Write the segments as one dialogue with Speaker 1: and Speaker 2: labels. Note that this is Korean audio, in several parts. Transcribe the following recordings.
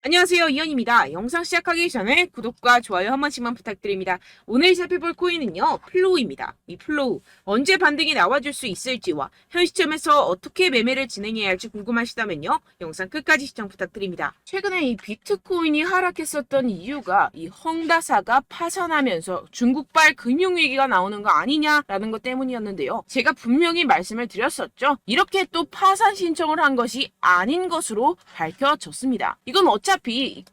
Speaker 1: 안녕하세요, 이현입니다. 영상 시작하기 전에 구독과 좋아요 한 번씩만 부탁드립니다. 오늘 살펴볼 코인은요, 플로우입니다. 이 플로우, 언제 반등이 나와줄 수 있을지와 현 시점에서 어떻게 매매를 진행해야 할지 궁금하시다면요, 영상 끝까지 시청 부탁드립니다. 최근에 이 비트코인이 하락했었던 이유가 이 헝다사가 파산하면서 중국발 금융위기가 나오는 거 아니냐라는 것 때문이었는데요. 제가 분명히 말씀을 드렸었죠. 이렇게 또 파산 신청을 한 것이 아닌 것으로 밝혀졌습니다. 이건 어차피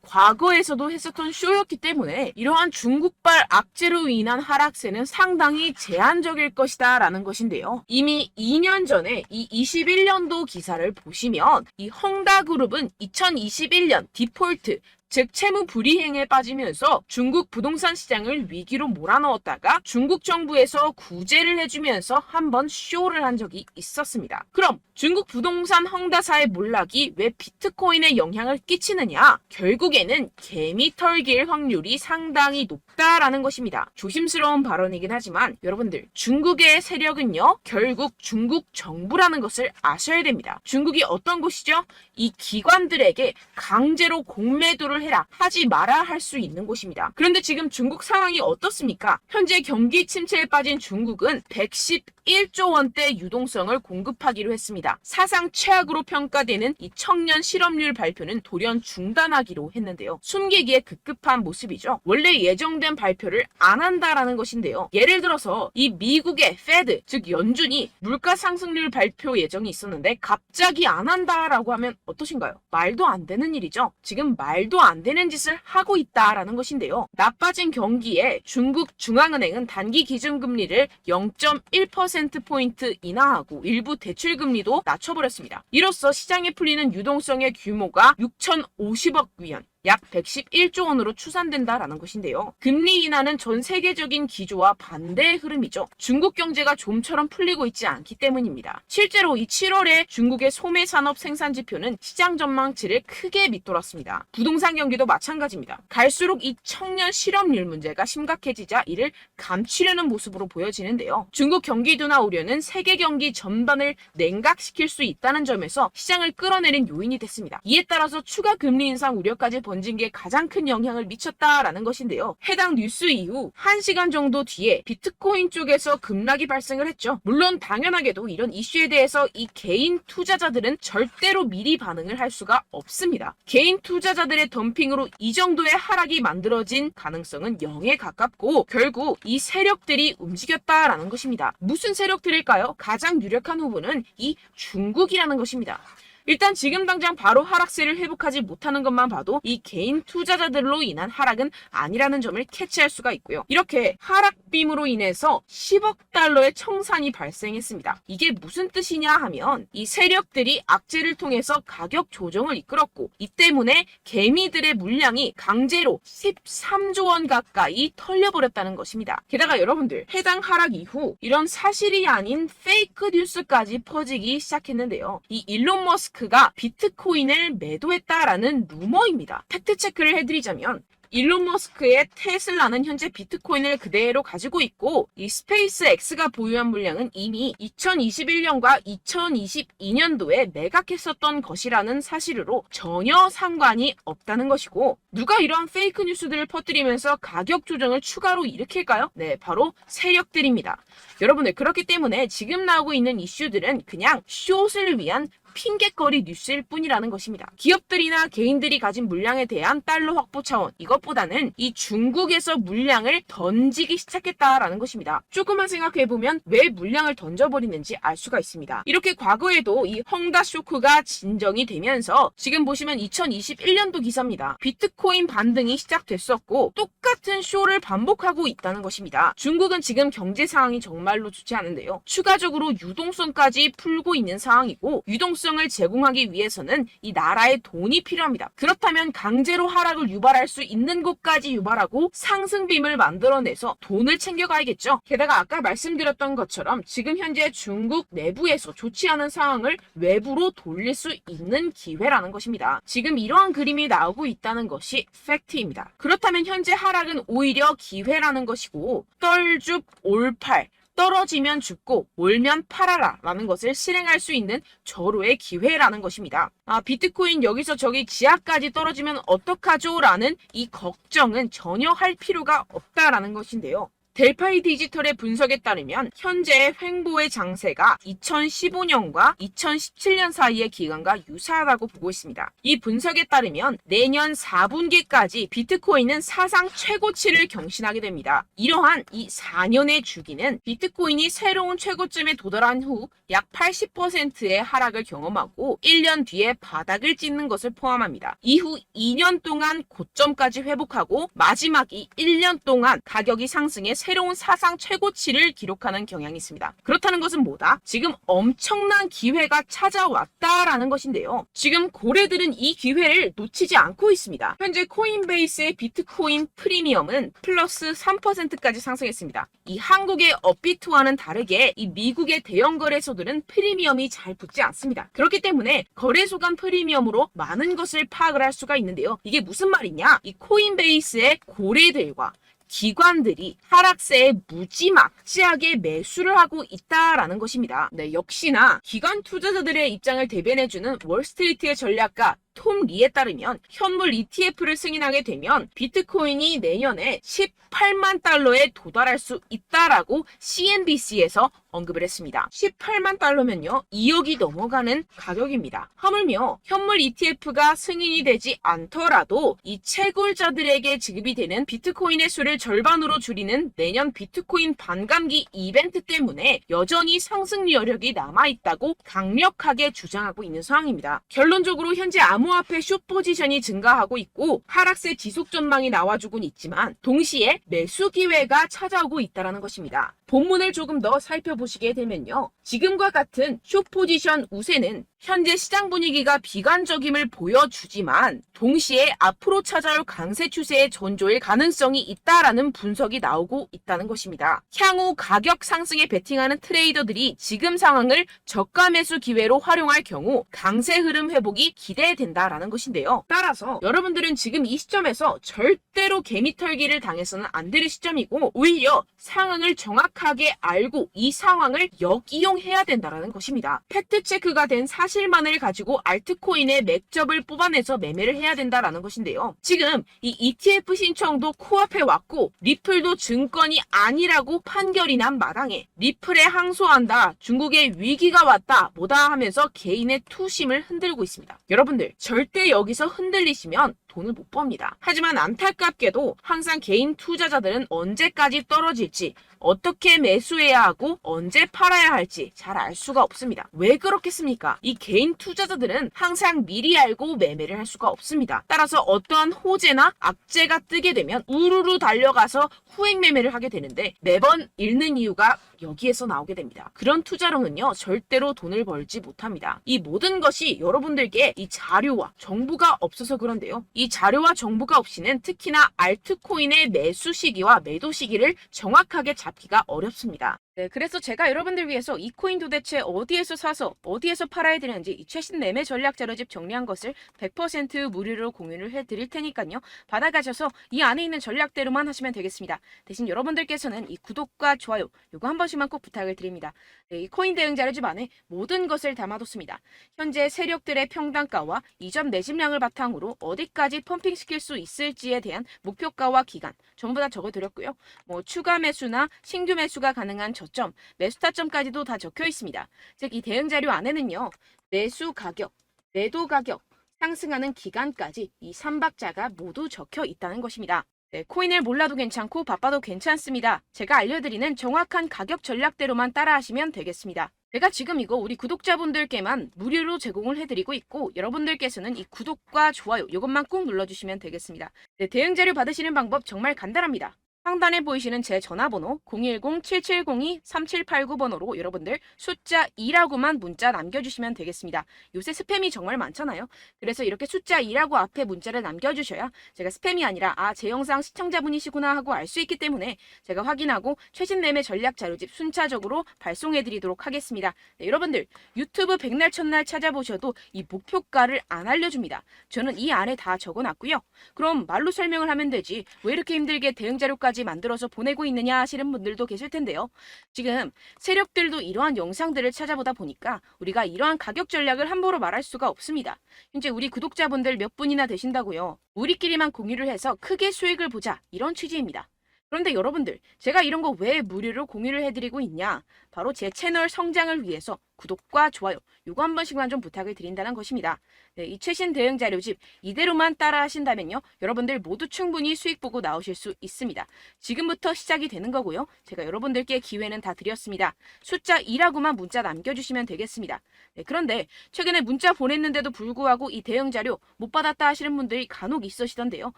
Speaker 1: 과거에서도 했었던 쇼였기 때문에 이러한 중국발 악재로 인한 하락세는 상당히 제한적일 것이다 라는 것인데요. 이미 2년 전에 이 21년도 기사를 보시면 이 헝다그룹은 2021년 디폴트 즉 채무 불이행에 빠지면서 중국 부동산 시장을 위기로 몰아넣었다가 중국 정부에서 구제를 해주면서 한번 쇼를 한 적이 있었습니다. 그럼 중국 부동산 헝다사의 몰락이 왜 비트코인에 영향을 끼치느냐? 결국에는 개미 털길 확률이 상당히 높다라는 것입니다. 조심스러운 발언이긴 하지만 여러분들, 중국의 세력은요, 결국 중국 정부라는 것을 아셔야 됩니다. 중국이 어떤 곳이죠? 이 기관들에게 강제로 공매도를 해라, 하지 마라 할 수 있는 곳입니다. 그런데 지금 중국 상황이 어떻습니까? 현재 경기 침체에 빠진 중국은 111조 원대 유동성을 공급하기로 했습니다. 사상 최악으로 평가되는 이 청년 실업률 발표는 돌연 중단하기로 했는데요. 숨기기에 급급한 모습이죠. 원래 예정된 발표를 안 한다라는 것인데요. 예를 들어서 이 미국의 페드, 즉 연준이 물가 상승률 발표 예정이 있었는데 갑자기 안 한다라고 하면 어떠신가요? 말도 안 되는 일이죠. 지금 말도 안 되는 짓을 하고 있다라는 것인데요. 나빠진 경기에 중국 중앙은행은 단기 기준금리를 0.1%포인트 인하하고 일부 대출금리도 낮춰버렸습니다. 이로써 시장에 풀리는 유동성의 규모가 6,050억 위안, 약 111조 원으로 추산된다라는 것인데요. 금리 인하는 전 세계적인 기조와 반대의 흐름이죠. 중국 경제가 좀처럼 풀리고 있지 않기 때문입니다. 실제로 이 7월에 중국의 소매 산업 생산 지표는 시장 전망치를 크게 밑돌았습니다. 부동산 경기도 마찬가지입니다. 갈수록 이 청년 실업률 문제가 심각해지자 이를 감추려는 모습으로 보여지는데요. 중국 경기 둔화 우려는 세계 경기 전반을 냉각시킬 수 있다는 점에서 시장을 끌어내린 요인이 됐습니다. 이에 따라서 추가 금리 인상 우려까지 번진 게 가장 큰 영향을 미쳤다라는 것인데요. 해당 뉴스 이후 1시간 정도 뒤에 비트코인 쪽에서 급락이 발생을 했죠. 물론 당연하게도 이런 이슈에 대해서 이 개인 투자자들은 절대로 미리 반응을 할 수가 없습니다. 개인 투자자들의 덤핑으로 이 정도의 하락이 만들어진 가능성은 0에 가깝고 결국 이 세력들이 움직였다라는 것입니다. 무슨 세력들일까요? 가장 유력한 후보는 이 중국이라는 것입니다. 일단 지금 당장 바로 하락세를 회복하지 못하는 것만 봐도 이 개인 투자자들로 인한 하락은 아니라는 점을 캐치할 수가 있고요. 이렇게 하락빔으로 인해서 10억 달러의 청산이 발생했습니다. 이게 무슨 뜻이냐 하면 이 세력들이 악재를 통해서 가격 조정을 이끌었고 이 때문에 개미들의 물량이 강제로 13조 원 가까이 털려버렸다는 것입니다. 게다가 여러분들, 해당 하락 이후 이런 사실이 아닌 페이크 뉴스까지 퍼지기 시작했는데요. 이 일론 머스크가 비트코인을 매도했다라는 루머입니다. 팩트 체크를 해드리자면 일론 머스크의 테슬라는 현재 비트코인을 그대로 가지고 있고 이 스페이스 X가 보유한 물량은 이미 2021년과 2022년도에 매각했었던 것이라는 사실로 전혀 상관이 없다는 것이고, 누가 이러한 페이크 뉴스들을 퍼뜨리면서 가격 조정을 추가로 일으킬까요? 네, 바로 세력들입니다. 여러분들, 그렇기 때문에 지금 나오고 있는 이슈들은 그냥 숏을 위한 핑계거리 뉴스일 뿐이라는 것입니다. 기업들이나 개인들이 가진 물량에 대한 달러 확보 차원, 이것보다는 이 중국에서 물량을 던지기 시작했다라는 것입니다. 조금만 생각해보면 왜 물량을 던져버리는지 알 수가 있습니다. 이렇게 과거에도 이 헝다 쇼크가 진정이 되면서 지금 보시면 2021년도 기사입니다. 비트코인 반등이 시작됐었고 똑같은 쇼를 반복하고 있다는 것입니다. 중국은 지금 경제 상황이 정말로 좋지 않은데요. 추가적으로 유동성까지 풀고 있는 상황이고, 유동성을 제공하기 위해서는 이 나라의 돈이 필요합니다. 그렇다면 강제로 하락을 유발할 수 있는 곳까지 유발하고 상승빔을 만들어내서 돈을 챙겨가야겠죠. 게다가 아까 말씀드렸던 것처럼 지금 현재 중국 내부에서 좋지 않은 상황을 외부로 돌릴 수 있는 기회라는 것입니다. 지금 이러한 그림이 나오고 있다는 것이 팩트입니다. 그렇다면 현재 하락은 오히려 기회라는 것이고, 떨줍 올팔, 떨어지면 죽고 올면 팔아라 라는 것을 실행할 수 있는 절호의 기회라는 것입니다. 비트코인 여기서 저기 지하까지 떨어지면 어떡하죠? 라는 이 걱정은 전혀 할 필요가 없다라는 것인데요. 델파이 디지털의 분석에 따르면 현재 횡보의 장세가 2015년과 2017년 사이의 기간과 유사하다고 보고 있습니다. 이 분석에 따르면 내년 4분기까지 비트코인은 사상 최고치를 경신하게 됩니다. 이러한 이 4년의 주기는 비트코인이 새로운 최고점에 도달한 후 약 80%의 하락을 경험하고 1년 뒤에 바닥을 찍는 것을 포함합니다. 이후 2년 동안 고점까지 회복하고 마지막 이 1년 동안 가격이 상승해 새로운 사상 최고치를 기록하는 경향이 있습니다. 그렇다는 것은 뭐다? 지금 엄청난 기회가 찾아왔다라는 것인데요. 지금 고래들은 이 기회를 놓치지 않고 있습니다. 현재 코인베이스의 비트코인 프리미엄은 플러스 3%까지 상승했습니다. 이 한국의 업비트와는 다르게 이 미국의 대형 거래소들은 프리미엄이 잘 붙지 않습니다. 그렇기 때문에 거래소 간 프리미엄으로 많은 것을 파악을 할 수가 있는데요. 이게 무슨 말이냐? 이 코인베이스의 고래들과 기관들이 하락세에 무지막지하게 매수를 하고 있다라는 것입니다. 네, 역시나 기관 투자자들의 입장을 대변해주는 월스트리트의 전략가 톰 리에 따르면 현물 ETF를 승인하게 되면 비트코인이 내년에 18만 달러에 도달할 수 있다라고 CNBC에서 언급을 했습니다. 18만 달러면요 2억이 넘어가는 가격입니다. 하물며 현물 ETF가 승인이 되지 않더라도 이 채굴자들에게 지급이 되는 비트코인의 수를 절반으로 줄이는 내년 비트코인 반감기 이벤트 때문에 여전히 상승 여력이 남아있다고 강력하게 주장하고 있는 상황입니다. 결론적으로 현재 암호화폐 숏 포지션이 증가하고 있고 하락세 지속 전망이 나와주곤 있지만 동시에 매수 기회가 찾아오고 있다는 것입니다. 본문을 조금 더 살펴보시게 되면요. 지금과 같은 숏 포지션 우세는 현재 시장 분위기가 비관적임을 보여주지만 동시에 앞으로 찾아올 강세 추세의 전조일 가능성이 있다라는 분석이 나오고 있다는 것입니다. 향후 가격 상승에 베팅하는 트레이더들이 지금 상황을 저가 매수 기회로 활용할 경우 강세 흐름 회복이 기대된다라는 것인데요. 따라서 여러분들은 지금 이 시점에서 절대로 개미털기를 당해서는 안 될 시점이고 오히려 상황을 정확하게 알고 이 상황을 역이용해야 된다라는 것입니다. 팩트체크가 된 사실만을 가지고 알트코인의 맥접을 뽑아내서 매매를 해야 된다라는 것인데요. 지금 이 ETF 신청도 코앞에 왔고 리플도 증권이 아니라고 판결이 난 마당에 리플에 항소한다, 중국의 위기가 왔다 뭐다 하면서 개인의 투심을 흔들고 있습니다. 여러분들 절대 여기서 흔들리시면 돈을 못 법니다. 하지만 안타깝게도 항상 개인 투자자들은 언제까지 떨어질지 어떻게 매수해야 하고 언제 팔아야 할지 잘 알 수가 없습니다. 왜 그렇겠습니까? 이 개인 투자자들은 항상 미리 알고 매매를 할 수가 없습니다. 따라서 어떠한 호재나 악재가 뜨게 되면 우르르 달려가서 후행 매매를 하게 되는데 매번 잃는 이유가 여기에서 나오게 됩니다. 그런 투자로는요 절대로 돈을 벌지 못합니다. 이 모든 것이 여러분들께 이 자료와 정보가 없어서 그런데요. 이 자료와 정보가 없이는 특히나 알트코인의 매수 시기와 매도 시기를 정확하게 잡기가 어렵습니다. 네, 그래서 제가 여러분들 위해서 이 코인 도대체 어디에서 사서 어디에서 팔아야 되는지 이 최신 매매 전략 자료집 정리한 것을 100% 무료로 공유를 해드릴 테니까요. 받아가셔서 이 안에 있는 전략대로만 하시면 되겠습니다. 대신 여러분들께서는 이 구독과 좋아요 요거 한 번씩만 꼭 부탁을 드립니다. 네, 이 코인 대응 자료집 안에 모든 것을 담아뒀습니다. 현재 세력들의 평단가와 이전 매집량을 바탕으로 어디까지 펌핑시킬 수 있을지에 대한 목표가와 기간 전부 다 적어드렸고요. 추가 매수나 신규 매수가 가능한 저점, 매수 타점까지도 다 적혀 있습니다. 즉 이 대응 자료 안에는요. 매수 가격, 매도 가격, 상승하는 기간까지 이 3박자가 모두 적혀 있다는 것입니다. 네, 코인을 몰라도 괜찮고 바빠도 괜찮습니다. 제가 알려드리는 정확한 가격 전략대로만 따라하시면 되겠습니다. 제가 지금 이거 우리 구독자분들께만 무료로 제공을 해드리고 있고 여러분들께서는 이 구독과 좋아요 이것만 꼭 눌러주시면 되겠습니다. 네, 대응 자료 받으시는 방법 정말 간단합니다. 상단에 보이시는 제 전화번호 010-7702-3789번호로 여러분들 숫자 2라고만 문자 남겨주시면 되겠습니다. 요새 스팸이 정말 많잖아요. 그래서 이렇게 숫자 2라고 앞에 문자를 남겨주셔야 제가 스팸이 아니라 제 영상 시청자분이시구나 하고 알 수 있기 때문에 제가 확인하고 최신 매매 전략 자료집 순차적으로 발송해드리도록 하겠습니다. 네, 여러분들 유튜브 백날 첫날 찾아보셔도 이 목표가를 안 알려줍니다. 저는 이 안에 다 적어놨고요. 그럼 말로 설명을 하면 되지 왜 이렇게 힘들게 대응 자료까지
Speaker 2: 영상까지 만들어서 보내고 있느냐 하시는 분들도 계실 텐데요. 지금 세력들도 이러한 영상들을 찾아보다 보니까 우리가 이러한 가격 전략을 함부로 말할 수가 없습니다. 현재 우리 구독자분들 몇 분이나 되신다고요. 우리끼리만 공유를 해서 크게 수익을 보자, 이런 취지입니다. 그런데 여러분들, 제가 이런 거 왜 무료로 공유를 해드리고 있냐? 바로 제 채널 성장을 위해서 구독과 좋아요, 요거 한 번씩만 좀 부탁을 드린다는 것입니다. 네, 이 최신 대응 자료집 이대로만 따라 하신다면요, 여러분들 모두 충분히 수익 보고 나오실 수 있습니다. 지금부터 시작이 되는 거고요. 제가 여러분들께 기회는 다 드렸습니다. 숫자 2라고만 문자 남겨주시면 되겠습니다. 네, 그런데 최근에 문자 보냈는데도 불구하고 이 대응 자료 못 받았다 하시는 분들이 간혹 있으시던데요.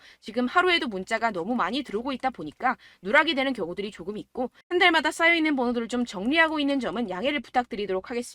Speaker 2: 지금 하루에도 문자가 너무 많이 들어오고 있다 보니까 누락이 되는 경우들이 조금 있고, 한 달마다 쌓여있는 번호들을 좀 정리하고 있는 점은 양해를 부탁드리도록 하겠습니다.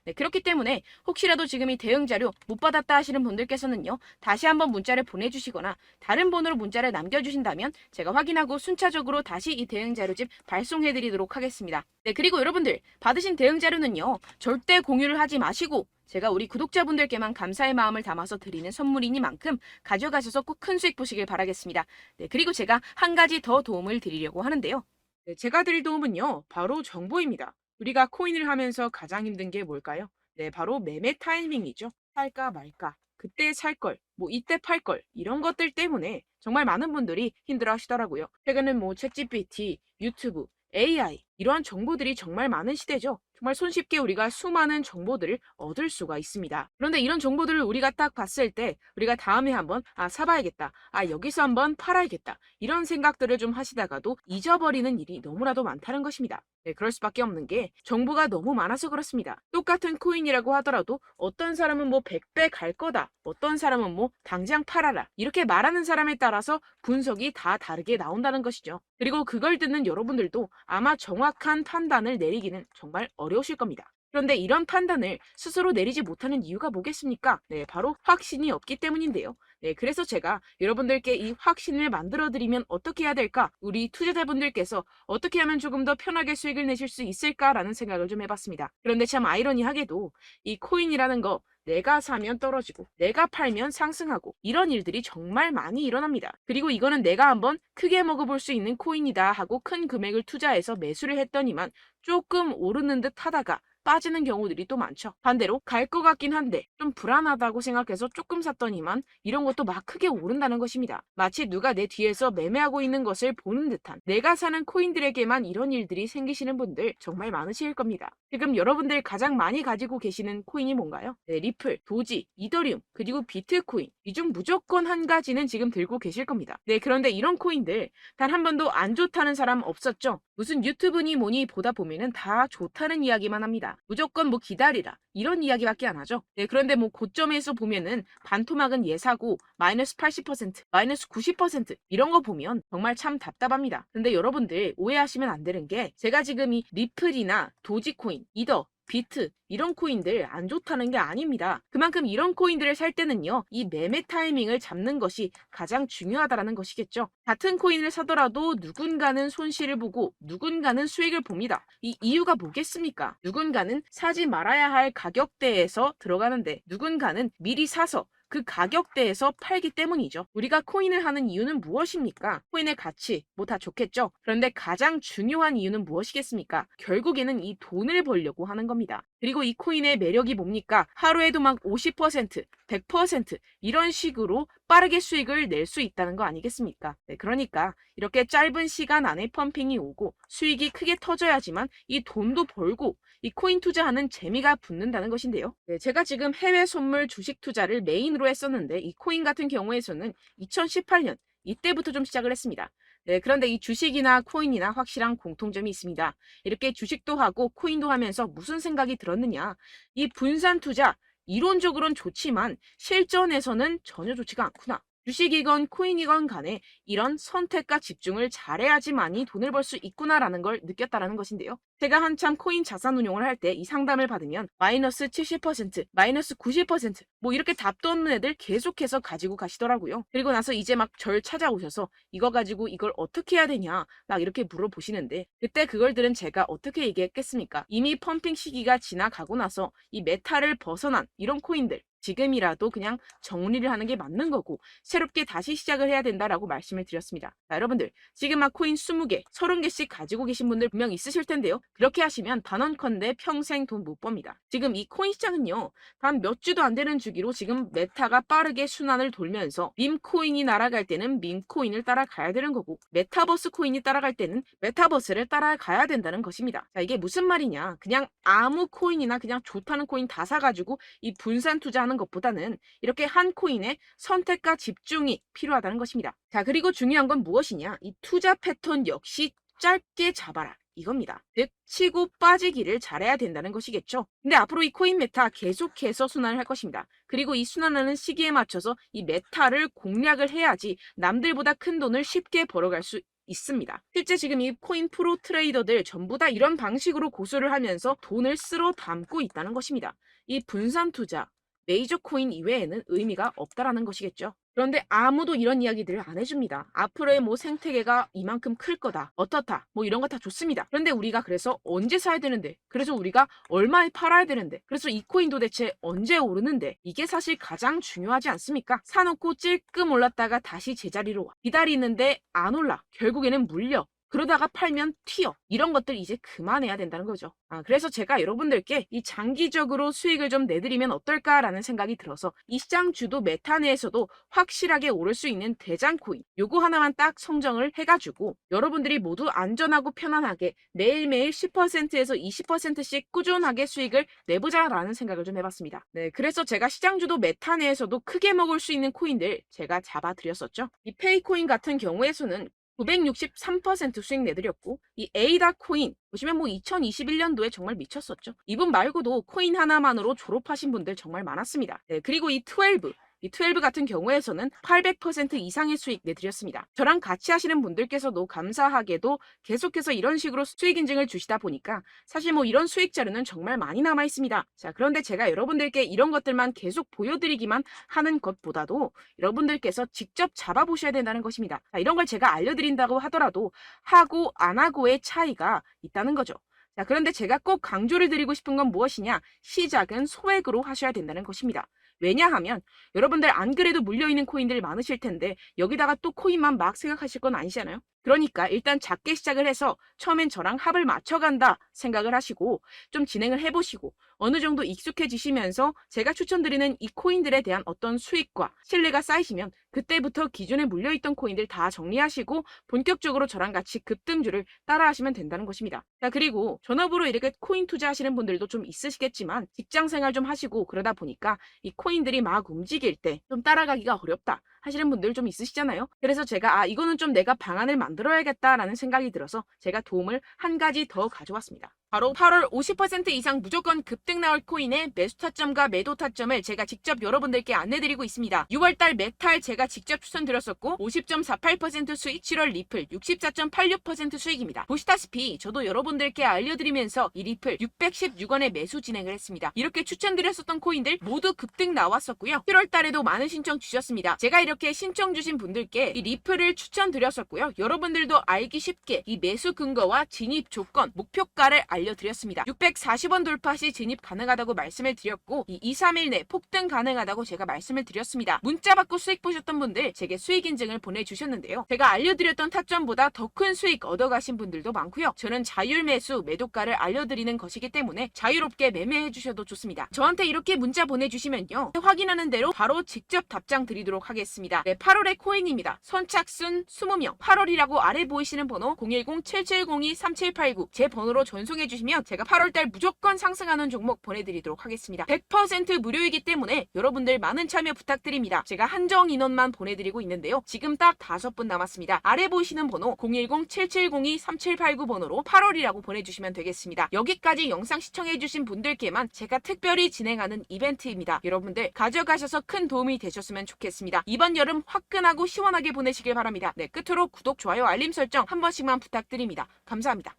Speaker 2: 네, 그렇기 때문에 혹시라도 지금 이 대응 자료 못 받았다 하시는 분들께서는요, 다시 한번 문자를 보내주시거나 다른 번호로 문자를 남겨주신다면 제가 확인하고 순차적으로 다시 이 대응 자료집 발송해드리도록 하겠습니다. 네, 그리고 여러분들 받으신 대응 자료는요, 절대 공유를 하지 마시고 제가 우리 구독자분들께만 감사의 마음을 담아서 드리는 선물이니만큼 가져가셔서 꼭 큰 수익 보시길 바라겠습니다. 네, 그리고 제가 한 가지 더 도움을 드리려고 하는데요.
Speaker 1: 네, 제가 드릴 도움은요, 바로 정보입니다. 우리가 코인을 하면서 가장 힘든 게 뭘까요? 네, 바로 매매 타이밍이죠. 살까 말까, 그때 살 걸, 뭐 이때 팔 걸, 이런 것들 때문에 정말 많은 분들이 힘들어 하시더라고요. 최근은 뭐 챗GPT, 유튜브, AI, 이러한 정보들이 정말 많은 시대죠. 정말 손쉽게 우리가 수많은 정보들을 얻을 수가 있습니다. 그런데 이런 정보들을 우리가 딱 봤을 때 우리가 다음에 한번 사봐야겠다. 여기서 한번 팔아야겠다. 이런 생각들을 좀 하시다가도 잊어버리는 일이 너무나도 많다는 것입니다. 네, 그럴 수밖에 없는 게 정보가 너무 많아서 그렇습니다. 똑같은 코인이라고 하더라도 어떤 사람은 뭐 100배 갈 거다. 어떤 사람은 뭐 당장 팔아라. 이렇게 말하는 사람에 따라서 분석이 다 다르게 나온다는 것이죠. 그리고 그걸 듣는 여러분들도 아마 정확한 판단을 내리기는 정말 어려우실 겁니다. 그런데 이런 판단을 스스로 내리지 못하는 이유가 뭐겠습니까? 네, 바로 확신이 없기 때문인데요. 네, 그래서 제가 여러분들께 이 확신을 만들어드리면 어떻게 해야 될까? 우리 투자자분들께서 어떻게 하면 조금 더 편하게 수익을 내실 수 있을까라는 생각을 좀 해봤습니다. 그런데 참 아이러니하게도 이 코인이라는 거 내가 사면 떨어지고 내가 팔면 상승하고 이런 일들이 정말 많이 일어납니다. 그리고 이거는 내가 한번 크게 먹어볼 수 있는 코인이다 하고 큰 금액을 투자해서 매수를 했더니만 조금 오르는 듯 하다가 빠지는 경우들이 또 많죠. 반대로 갈 것 같긴 한데 좀 불안하다고 생각해서 조금 샀더니만 이런 것도 막 크게 오른다는 것입니다. 마치 누가 내 뒤에서 매매하고 있는 것을 보는 듯한, 내가 사는 코인들에게만 이런 일들이 생기시는 분들 정말 많으실 겁니다. 지금 여러분들 가장 많이 가지고 계시는 코인이 뭔가요? 네, 리플, 도지, 이더리움, 그리고 비트코인. 이 중 무조건 한 가지는 지금 들고 계실 겁니다. 네, 그런데 이런 코인들 단 한 번도 안 좋다는 사람 없었죠? 무슨 유튜브니 뭐니 보다 보면은 다 좋다는 이야기만 합니다. 무조건 뭐 기다리라, 이런 이야기밖에 안 하죠. 네, 그런데 뭐 고점에서 보면은 반토막은 예사고 마이너스 80%, 마이너스 90% 이런 거 보면 정말 참 답답합니다. 근데 여러분들 오해하시면 안 되는 게, 제가 지금 이 리플이나 도지코인, 이더, 비트 이런 코인들 안 좋다는 게 아닙니다. 그만큼 이런 코인들을 살 때는요, 이 매매 타이밍을 잡는 것이 가장 중요하다라는 것이겠죠. 같은 코인을 사더라도 누군가는 손실을 보고 누군가는 수익을 봅니다. 이 이유가 뭐겠습니까? 누군가는 사지 말아야 할 가격대에서 들어가는데 누군가는 미리 사서 그 가격대에서 팔기 때문이죠. 우리가 코인을 하는 이유는 무엇입니까? 코인의 가치, 뭐 다 좋겠죠? 그런데 가장 중요한 이유는 무엇이겠습니까? 결국에는 이 돈을 벌려고 하는 겁니다. 그리고 이 코인의 매력이 뭡니까? 하루에도 막 50%, 100% 이런 식으로 빠르게 수익을 낼 수 있다는 거 아니겠습니까? 네, 그러니까 이렇게 짧은 시간 안에 펌핑이 오고 수익이 크게 터져야지만 이 돈도 벌고 이 코인 투자하는 재미가 붙는다는 것인데요. 네, 제가 지금 해외 선물 주식 투자를 메인으로 했었는데 이 코인 같은 경우에서는 2018년 이때부터 좀 시작을 했습니다. 네, 그런데 이 주식이나 코인이나 확실한 공통점이 있습니다. 이렇게 주식도 하고 코인도 하면서 무슨 생각이 들었느냐? 이 분산 투자, 이론적으로는 좋지만 실전에서는 전혀 좋지가 않구나. 주식이건 코인이건 간에 이런 선택과 집중을 잘해야지만이 돈을 벌 수 있구나라는 걸 느꼈다라는 것인데요. 제가 한참 코인 자산 운용을 할 때 이 상담을 받으면 마이너스 70%, 마이너스 90%, 뭐 이렇게 답도 없는 애들 계속해서 가지고 가시더라고요. 그리고 나서 이제 막 절 찾아오셔서 이거 가지고 이걸 어떻게 해야 되냐 막 이렇게 물어보시는데, 그때 그걸 들은 제가 어떻게 얘기했겠습니까? 이미 펌핑 시기가 지나가고 나서 이 메타를 벗어난 이런 코인들,
Speaker 2: 지금이라도 그냥 정리를 하는 게 맞는 거고 새롭게 다시 시작을 해야 된다라고 말씀을 드렸습니다. 자, 여러분들 지금 막 코인 20개, 30개씩 가지고 계신 분들 분명 있으실 텐데요. 그렇게 하시면 단언컨대 평생 돈 못 법니다. 지금 이 코인 시장은요. 단 몇 주도 안 되는 주기로 지금 메타가 빠르게 순환을 돌면서 밈코인이 날아갈 때는 밈코인을 따라가야 되는 거고 메타버스 코인이 따라갈 때는 메타버스를 따라가야 된다는 것입니다. 자, 이게 무슨 말이냐. 그냥 아무 코인이나 그냥 좋다는 코인 다 사가지고 이 분산 투자하는 것보다는 이렇게 한 코인에 선택과 집중이 필요하다는 것입니다. 자, 그리고 중요한 건 무엇이냐. 이 투자 패턴 역시 짧게 잡아라. 이겁니다. 즉 치고 빠지기를 잘해야 된다는 것이겠죠. 근데 앞으로 이 코인 메타 계속해서 순환을 할 것입니다. 그리고 이 순환하는 시기에 맞춰서 이 메타를 공략을 해야지 남들보다 큰 돈을 쉽게 벌어갈 수 있습니다. 실제 지금 이 코인 프로 트레이더들 전부 다 이런 방식으로 고수를 하면서 돈을 쓸어 담고 있다는 것입니다. 이 분산 투자, 메이저 코인 이외에는 의미가 없다라는 것이겠죠. 그런데 아무도 이런 이야기들을 안 해줍니다. 앞으로의 뭐 생태계가 이만큼 클 거다. 어떻다. 뭐 이런 거 다 좋습니다. 그런데 우리가 그래서 언제 사야 되는데? 그래서 우리가 얼마에 팔아야 되는데? 그래서 이 코인 도대체 언제 오르는데? 이게 사실 가장 중요하지 않습니까? 사놓고 찔끔 올랐다가 다시 제자리로 와. 기다리는데 안 올라. 결국에는 물려. 그러다가 팔면 튀어. 이런 것들 이제 그만해야 된다는 거죠. 그래서 제가 여러분들께 이 장기적으로 수익을 좀 내드리면 어떨까라는 생각이 들어서 이 시장 주도 메타 내에서도 확실하게 오를 수 있는 대장 코인 요거 하나만 딱 선정을 해가지고 여러분들이 모두 안전하고 편안하게 매일매일 10%에서 20%씩 꾸준하게 수익을 내보자라는 생각을 좀 해봤습니다. 네, 그래서 제가 시장 주도 메타 내에서도 크게 먹을 수 있는 코인들 제가 잡아드렸었죠. 이 페이코인 같은 경우에서는 963% 수익 내드렸고 이 에이다 코인 보시면 뭐 2021년도에 정말 미쳤었죠. 이분 말고도 코인 하나만으로 졸업하신 분들 정말 많았습니다. 네, 그리고 이 12 같은 경우에서는 800% 이상의 수익 내드렸습니다. 저랑 같이 하시는 분들께서도 감사하게도 계속해서 이런 식으로 수익 인증을 주시다 보니까 사실 뭐 이런 수익 자료는 정말 많이 남아 있습니다. 자, 그런데 제가 여러분들께 이런 것들만 계속 보여드리기만 하는 것보다도 여러분들께서 직접 잡아보셔야 된다는 것입니다. 자, 이런 걸 제가 알려드린다고 하더라도 하고 안 하고의 차이가 있다는 거죠. 자, 그런데 제가 꼭 강조를 드리고 싶은 건 무엇이냐? 시작은 소액으로 하셔야 된다는 것입니다. 왜냐하면 여러분들 안 그래도 물려있는 코인들 많으실 텐데 여기다가 또 코인만 막 생각하실 건 아니잖아요. 그러니까 일단 작게 시작을 해서 처음엔 저랑 합을 맞춰간다 생각을 하시고 좀 진행을 해보시고 어느 정도 익숙해지시면서 제가 추천드리는 이 코인들에 대한 어떤 수익과 신뢰가 쌓이시면 그때부터 기존에 물려있던 코인들 다 정리하시고 본격적으로 저랑 같이 급등주를 따라하시면 된다는 것입니다. 자, 그리고 전업으로 이렇게 코인 투자하시는 분들도 좀 있으시겠지만 직장생활 좀 하시고 그러다 보니까 이 코인들이 막 움직일 때 좀 따라가기가 어렵다 하시는 분들 좀 있으시잖아요. 그래서 제가 이거는 좀 내가 방안을 만들어야겠다라는 생각이 들어서 제가 도움을 한 가지 더 가져왔습니다. 바로 8월 50% 이상 무조건 급등 나올 코인의 매수 타점과 매도 타점을 제가 직접 여러분들께 안내드리고 있습니다. 6월달 메탈 제가 직접 추천드렸었고 50.48% 수익, 7월 리플 64.86% 수익입니다. 보시다시피 저도 여러분들께 알려드리면서 이 리플 616원에 매수 진행을 했습니다. 이렇게 추천드렸었던 코인들 모두 급등 나왔었고요. 7월달에도 많은 신청 주셨습니다. 제가 이렇게 신청 주신 분들께 이 리플을 추천드렸었고요. 여러분들도 알기 쉽게 이 매수 근거와 진입 조건, 목표가를 알려드렸습니다. 640원 돌파 시 진입 가능하다고 말씀을 드렸고 이 2, 3일 내 폭등 가능하다고 제가 말씀을 드렸습니다. 문자 받고 수익 보셨던 분들 제게 수익 인증을 보내주셨는데요. 제가 알려드렸던 타점보다 더 큰 수익 얻어가신 분들도 많고요. 저는 자율 매수 매도가를 알려드리는 것이기 때문에 자유롭게 매매해 주셔도 좋습니다. 저한테 이렇게 문자 보내주시면요. 확인하는 대로 바로 직접 답장 드리도록 하겠습니다. 네, 8월의 코인입니다. 선착순 20명 8월이라고 아래 보이시는 번호 010-7702-3789 제 번호로 전송해 주시면 제가 8월달 무조건 상승하는 종목 보내드리도록 하겠습니다. 100% 무료이기 때문에 여러분들 많은 참여 부탁드립니다. 제가 한정 인원만 보내드리고 있는데요. 지금 딱 5분 남았습니다. 아래 보이시는 번호 010-7702-3789 번호로 8월이라고 보내주시면 되겠습니다. 여기까지 영상 시청해주신 분들께만 제가 특별히 진행하는 이벤트입니다. 여러분들 가져가셔서 큰 도움이 되셨으면 좋겠습니다. 이번 여름 화끈하고 시원하게 보내시길 바랍니다. 네, 끝으로 구독, 좋아요, 알림 설정 한 번씩만 부탁드립니다. 감사합니다.